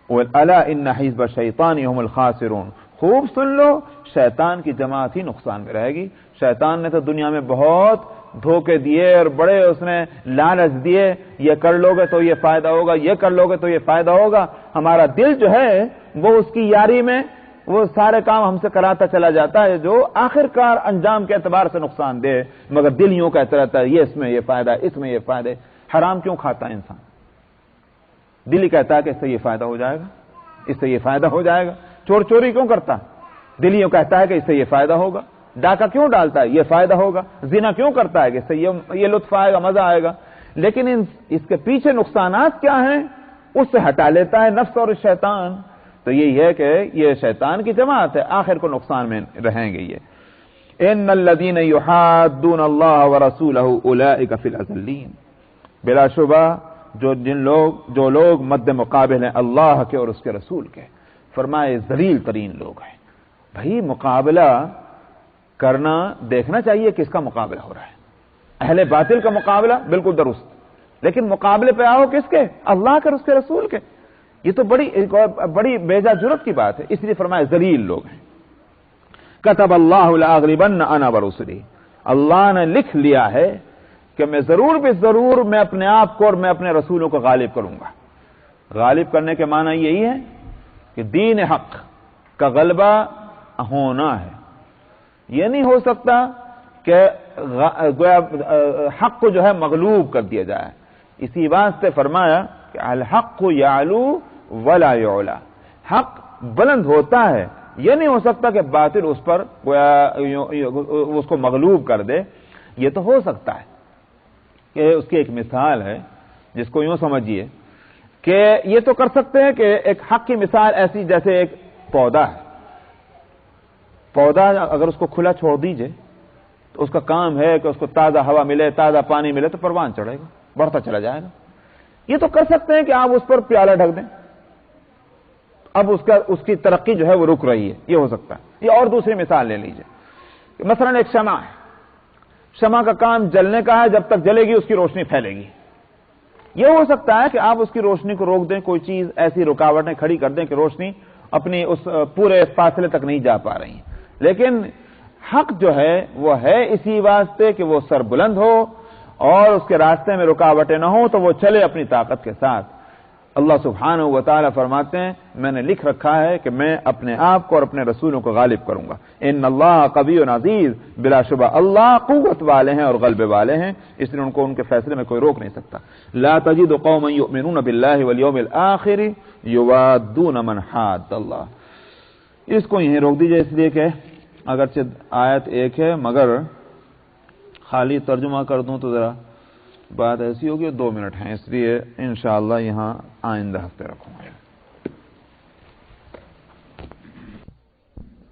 أَلَا إِنَّ حِزْبَ الشَّيْطَانِ هُمُ الْخَاسِرُونَ، خوب سن لو، شیطان کی جماعت ہی نقصان میں رہے گی۔ شیطان نے تو دنیا میں بہت دھوکے دیے اور بڑے اس نے لالچ دیے، یہ کر لو گے تو یہ فائدہ ہوگا، یہ کر لو گے تو یہ فائدہ ہوگا۔ ہمارا دل جو ہے وہ اس کی یاری میں وہ سارے کام ہم سے کراتا چلا جاتا ہے جو آخر کار انجام کے اعتبار سے نقصان دے، مگر دل یوں کہتا رہتا ہے یہ اس میں یہ فائدہ ہے، اس میں یہ فائدہ ہے۔ حرام کیوں کھاتا ہے انسان؟ دل ہی کہتا ہے کہ اس سے یہ فائدہ ہو جائے گا، اس سے یہ فائدہ ہو جائے گا۔ چور چوری کیوں کرتا ہے؟ دل یوں کہتا ہے کہ اس سے یہ فائدہ ہوگا۔ ڈاکہ کیوں ڈالتا ہے؟ یہ فائدہ ہوگا۔ زنا کیوں کرتا ہے؟ کہ اس سے یہ لطف آئے گا، مزہ آئے گا۔ لیکن اس کے پیچھے نقصانات کیا ہیں اس سے ہٹا لیتا ہے نفس اور شیطان، تو یہی ہے کہ یہ شیطان کی جماعت ہے، آخر کو نقصان میں رہیں گے۔ یہ ان الذین یحادون اللہ ورسولہ اولئک فی الاذلین، بلا شبہ جو لوگ مد مقابل ہیں اللہ کے اور اس کے رسول کے، فرمائے ذلیل ترین لوگ ہیں۔ بھائی مقابلہ کرنا دیکھنا چاہیے کس کا مقابلہ ہو رہا ہے۔ اہل باطل کا مقابلہ بالکل درست، لیکن مقابلے پہ آؤ کس کے؟ اللہ کے اور اس کے رسول کے۔ یہ تو بڑی بیجا جرت کی بات ہے، اس لیے فرمایا ذلیل لوگ ہیں۔ کتب اللہ لاغلبن انا ورسلی، اللہ نے لکھ لیا ہے کہ میں ضرور میں اپنے آپ کو اور میں اپنے رسولوں کو غالب کروں گا۔ غالب کرنے کے معنی یہی ہے کہ دین حق کا غلبہ ہونا ہے۔ یہ نہیں ہو سکتا کہ حق کو جو ہے مغلوب کر دیا جائے۔ اسی بات سے فرمایا کہ الحق یعلو ولا یعلا، حق بلند ہوتا ہے، یہ نہیں ہو سکتا کہ باطل اس پر اس کو مغلوب کر دے۔ یہ تو ہو سکتا ہے کہ اس کی ایک مثال ہے جس کو یوں سمجھیے کہ یہ تو کر سکتے ہیں کہ ایک حق کی مثال ایسی جیسے ایک پودا ہے، پودا اگر اس کو کھلا چھوڑ دیجئے تو اس کا کام ہے کہ اس کو تازہ ہوا ملے، تازہ پانی ملے تو پروان چڑھے گا، بڑھتا چلا جائے گا۔ یہ تو کر سکتے ہیں کہ آپ اس پر پیالہ ڈھک دیں، اب اس کی ترقی جو ہے وہ رک رہی ہے، یہ ہو سکتا ہے۔ یہ اور دوسری مثال لے لیجئے، مثلا ایک شمع ہے، شمع کا کام جلنے کا ہے، جب تک جلے گی اس کی روشنی پھیلے گی۔ یہ ہو سکتا ہے کہ آپ اس کی روشنی کو روک دیں، کوئی چیز ایسی رکاوٹیں کھڑی کر دیں کہ روشنی اپنی اس پورے فاصلے تک نہیں جا پا رہی، لیکن حق جو ہے وہ ہے اسی واسطے کہ وہ سر بلند ہو اور اس کے راستے میں رکاوٹیں نہ ہوں تو وہ چلے اپنی طاقت کے ساتھ۔ اللہ سبحانہ و تعالی فرماتے ہیں میں نے لکھ رکھا ہے کہ میں اپنے آپ کو اور اپنے رسولوں کو غالب کروں گا۔ ان اللہ قوی و عزیز، بلا شبہ اللہ قوت والے ہیں اور غلبے والے ہیں، اس لیے ان کو ان کے فیصلے میں کوئی روک نہیں سکتا۔ لا تجد قوما یؤمنون باللہ والیوم الآخر یوادون من حاد اللہ۔ اس کو یہیں روک دیجئے، اس لیے کہ اگرچہ آیت ایک ہے مگر خالی ترجمہ کر دوں تو ذرا بات ایسی ہوگی، 2 منٹ ہیں، اس لیے انشاءاللہ یہاں آئندہ ہفتے رکھوں گا۔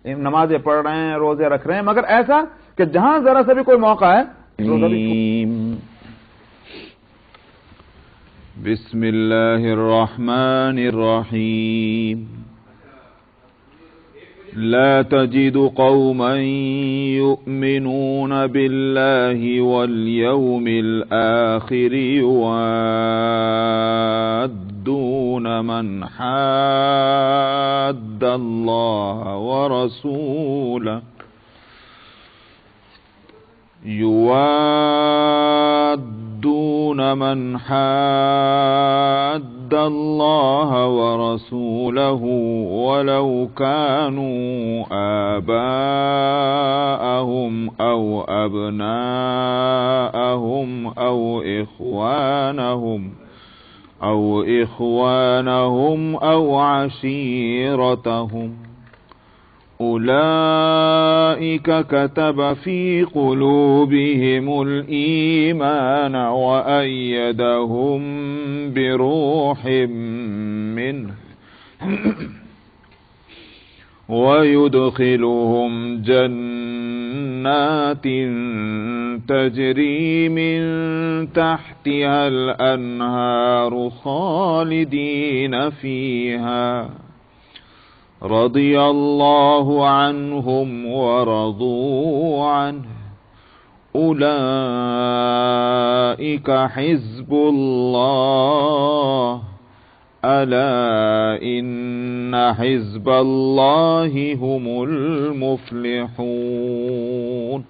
نمازیں پڑھ رہے ہیں، روزے رکھ رہے ہیں، مگر ایسا کہ جہاں ذرا سا بھی کوئی موقع ہے بسم اللہ الرحمن الرحیم لا تجد قوما يؤمنون بالله واليوم الآخر يوادون من حاد الله ورسوله من حاد الله ورسوله ولو كانوا آباءهم أو أبناءهم أو إخوانهم أو عشيرتهم أولئك كتب في قلوبهم الإيمان وأيدهم بروح منه ويدخلهم جنات تجري من تحتها الأنهار خالدين فيها رضي الله عنهم ورضوا عنه أولئك حزب الله ألا إن حزب الله هم المفلحون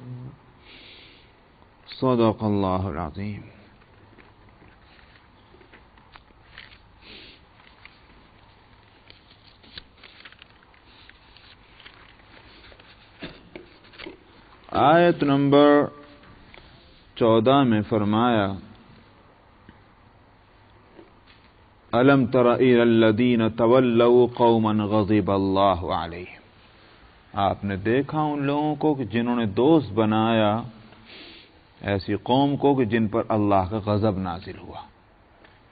صدق الله العظيم۔ آیت نمبر 14 میں فرمایا الم تر الی الذین تولوا قوما غضب اللہ علیہم، آپ نے دیکھا ان لوگوں کو کہ جنہوں نے دوست بنایا ایسی قوم کو کہ جن پر اللہ کا غضب نازل ہوا۔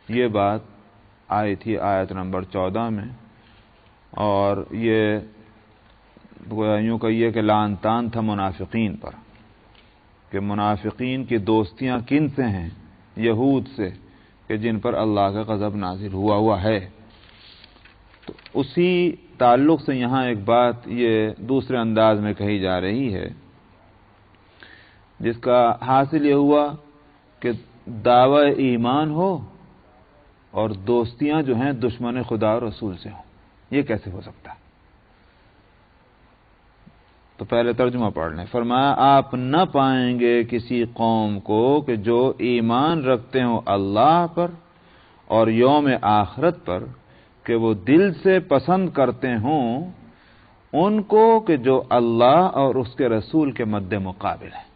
یہ بات آئی تھی آیت نمبر 14 میں، اور یہ یوں کہیے کہ لعن طعن تھا منافقین پر، کہ منافقین کی دوستیاں کن سے ہیں؟ یہود سے، کہ جن پر اللہ کا غضب نازل ہوا ہے۔ تو اسی تعلق سے یہاں ایک بات یہ دوسرے انداز میں کہی جا رہی ہے، جس کا حاصل یہ ہوا کہ دعوی ایمان ہو اور دوستیاں جو ہیں دشمن خدا اور رسول سے ہوں۔ یہ کیسے ہو سکتا ہے؟ تو پہلے ترجمہ پڑھ لیں۔ فرمایا آپ نہ پائیں گے کسی قوم کو کہ جو ایمان رکھتے ہوں اللہ پر اور یوم آخرت پر، کہ وہ دل سے پسند کرتے ہوں ان کو کہ جو اللہ اور اس کے رسول کے مد مقابل ہیں۔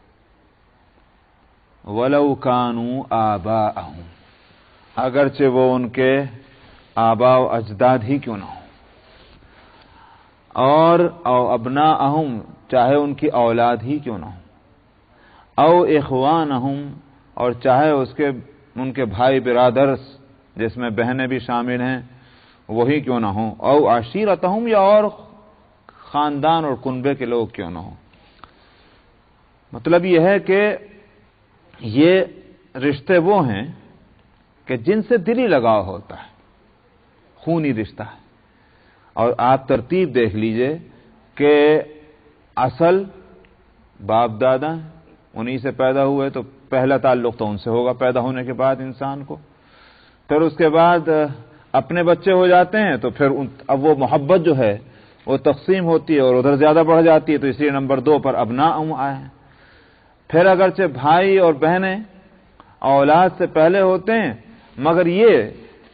وَلَوْ كَانُوا آبَاءَهُمْ، اگرچہ وہ ان کے آباء و اجداد ہی کیوں نہ ہوں، اور ابناءہم، چاہے ان کی اولاد ہی کیوں نہ ہوں، او اخوانہم، اور چاہے ان کے بھائی برادرس جس میں بہنیں بھی شامل ہیں وہی کیوں نہ ہوں، او عشیرتہم، یا اور خاندان اور کنبے کے لوگ کیوں نہ ہوں۔ مطلب یہ ہے کہ یہ رشتے وہ ہیں کہ جن سے دلی لگاؤ ہوتا ہے، خونی رشتہ ہے۔ اور آپ ترتیب دیکھ لیجئے کہ اصل باپ دادا انہی سے پیدا ہوئے، تو پہلا تعلق تو ان سے ہوگا پیدا ہونے کے بعد انسان کو، پھر اس کے بعد اپنے بچے ہو جاتے ہیں، تو پھر اب وہ محبت جو ہے وہ تقسیم ہوتی ہے اور ادھر زیادہ بڑھ جاتی ہے، تو اس لیے نمبر 2 پر ابناء آئے ہیں۔ پھر اگرچہ بھائی اور بہنیں اولاد سے پہلے ہوتے ہیں، مگر یہ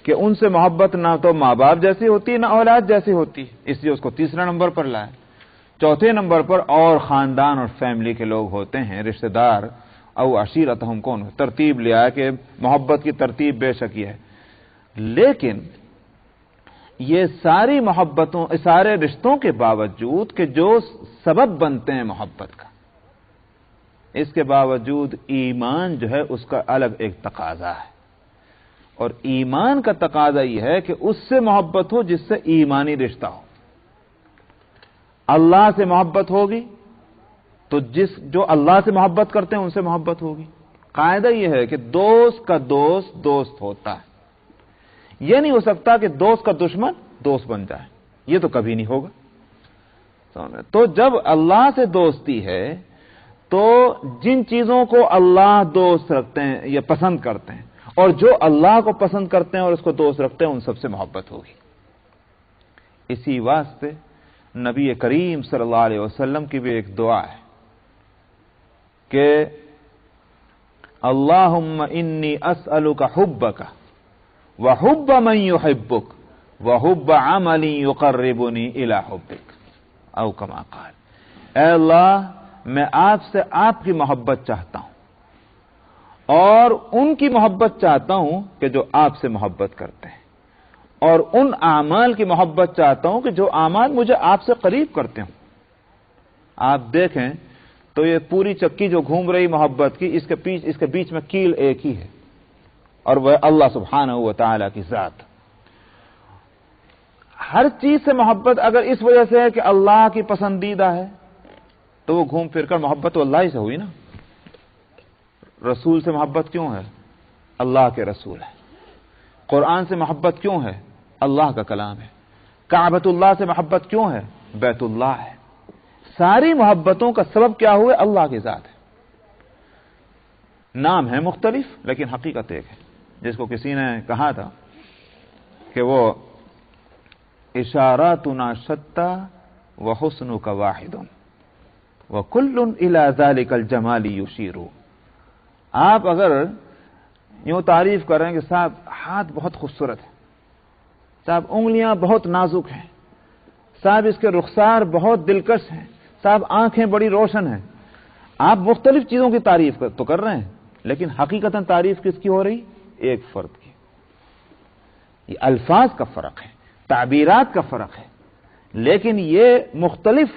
کہ ان سے محبت نہ تو ماں باپ جیسی ہوتی نہ اولاد جیسی ہوتی، اس لیے اس کو تیسرے نمبر پر لائے۔ چوتھے نمبر پر اور خاندان اور فیملی کے لوگ ہوتے ہیں، رشتہ دار، او عشیرتہم، کون ترتیب لیا ہے کہ محبت کی ترتیب بے شک یہ ہے۔ لیکن یہ ساری محبتوں، سارے رشتوں کے باوجود کہ جو سبب بنتے ہیں محبت کا، اس کے باوجود ایمان جو ہے اس کا الگ ایک تقاضا ہے، اور ایمان کا تقاضا یہ ہے کہ اس سے محبت ہو جس سے ایمانی رشتہ ہو۔ اللہ سے محبت ہوگی تو جو اللہ سے محبت کرتے ہیں ان سے محبت ہوگی۔ قاعدہ یہ ہے کہ دوست کا دوست دوست ہوتا ہے، یہ نہیں ہو سکتا کہ دوست کا دشمن دوست بن جائے، یہ تو کبھی نہیں ہوگا۔ تو جب اللہ سے دوستی ہے تو جن چیزوں کو اللہ دوست رکھتے ہیں یا پسند کرتے ہیں، اور جو اللہ کو پسند کرتے ہیں اور اس کو دوست رکھتے ہیں، ان سب سے محبت ہوگی۔ اسی واسطے نبی کریم صلی اللہ علیہ وسلم کی بھی ایک دعا ہے کہ اللہم انی اسألک حبک وحب من یحبک وحب عمل یقربنی الی حبک، او کما قال، اے اللہ میں آپ سے آپ کی محبت چاہتا ہوں اور ان کی محبت چاہتا ہوں کہ جو آپ سے محبت کرتے ہیں، اور ان اعمال کی محبت چاہتا ہوں کہ جو اعمال مجھے آپ سے قریب کرتے ہوں۔ آپ دیکھیں تو یہ پوری چکی جو گھوم رہی محبت کی، اس کے بیچ میں کیل ایک ہی ہے، اور وہ اللہ سبحانہ و تعالی کی ذات۔ ہر چیز سے محبت اگر اس وجہ سے ہے کہ اللہ کی پسندیدہ ہے، تو وہ گھوم پھر کر محبت تو اللہ ہی سے ہوئی نا۔ رسول سے محبت کیوں ہے؟ اللہ کے رسول ہے۔ قرآن سے محبت کیوں ہے؟ اللہ کا کلام ہے۔ کعبۃ اللہ سے محبت کیوں ہے؟ بیت اللہ ہے۔ ساری محبتوں کا سبب کیا ہوئے؟ اللہ کی ذات ہے۔ نام ہے مختلف لیکن حقیقت ایک ہے، جس کو کسی نے کہا تھا کہ وہ اشاراتنا شتیٰ وحسنک واحد وکل الی ذلک الجمال یشیر۔ آپ اگر یوں تعریف کر رہے ہیں کہ صاحب ہاتھ بہت خوبصورت ہے، صاحب انگلیاں بہت نازک ہیں، صاحب اس کے رخسار بہت دلکش ہیں، صاحب آنکھیں بڑی روشن ہیں، آپ مختلف چیزوں کی تعریف تو کر رہے ہیں، لیکن حقیقتاً تعریف کس کی ہو رہی؟ ایک فرد کی۔ یہ الفاظ کا فرق ہے، تعبیرات کا فرق ہے، لیکن یہ مختلف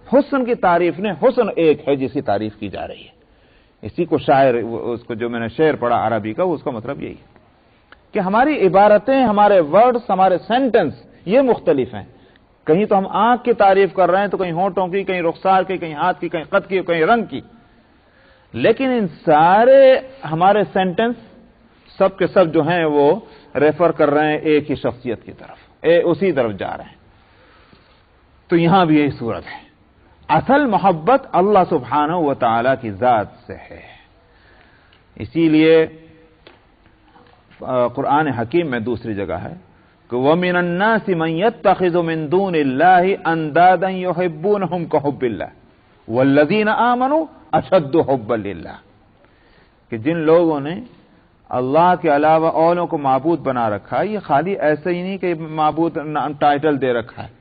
حسن کی تعریف نے، حسن ایک ہے جس کی تعریف کی جا رہی ہے۔ اسی کو شاعر، اس کو جو میں نے شعر پڑھا عربی کا، اس کا مطلب یہی ہے کہ ہماری عبارتیں، ہمارے ورڈز، ہمارے سینٹنس یہ مختلف ہیں. کہیں تو ہم آنکھ کی تعریف کر رہے ہیں تو کہیں ہونٹوں کی، کہیں رخسار کی، کہیں ہاتھ کی، کہیں قد کی، کہیں رنگ کی. لیکن ان سارے ہمارے سینٹنس سب کے سب جو ہیں وہ ریفر کر رہے ہیں ایک ہی شخصیت کی طرف، اسی طرف جا رہے ہیں. تو یہاں بھی یہی صورت ہے. اصل محبت اللہ سبحانہ و تعالی کی ذات سے ہے. اسی لیے قرآن حکیم میں دوسری جگہ ہے کہ وَمِنَ النَّاسِ مَن يَتَّخِذُ مِن دُونِ اللَّهِ أَندَادًا يُحِبُّونَهُمْ كَحُبِّ اللَّهِ وَالَّذِينَ آمَنُوا أَشَدُّ حُبًّا لِلَّهِ. کہ جن لوگوں نے اللہ کے علاوہ اوروں کو معبود بنا رکھا ہے، یہ خالی ایسے ہی نہیں کہ معبود ٹائٹل دے رکھا ہے.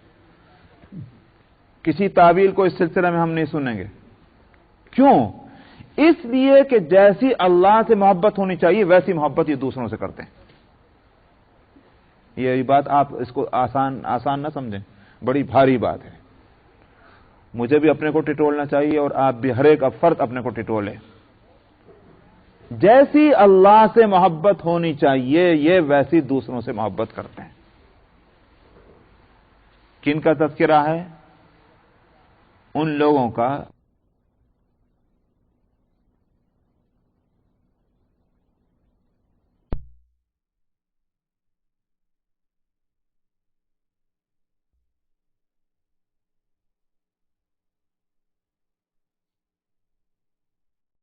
کسی تعویل کو اس سلسلے میں ہم نہیں سنیں گے. کیوں؟ اس لیے کہ جیسی اللہ سے محبت ہونی چاہیے ویسی محبت یہ دوسروں سے کرتے ہیں. یہ بات آپ اس کو آسان نہ سمجھیں، بڑی بھاری بات ہے. مجھے بھی اپنے کو ٹٹولنا چاہیے اور آپ بھی، ہر ایک فرد اپنے کو ٹٹولے. جیسی اللہ سے محبت ہونی چاہیے یہ ویسی دوسروں سے محبت کرتے ہیں. کن کا تذکرہ ہے؟ ان لوگوں کا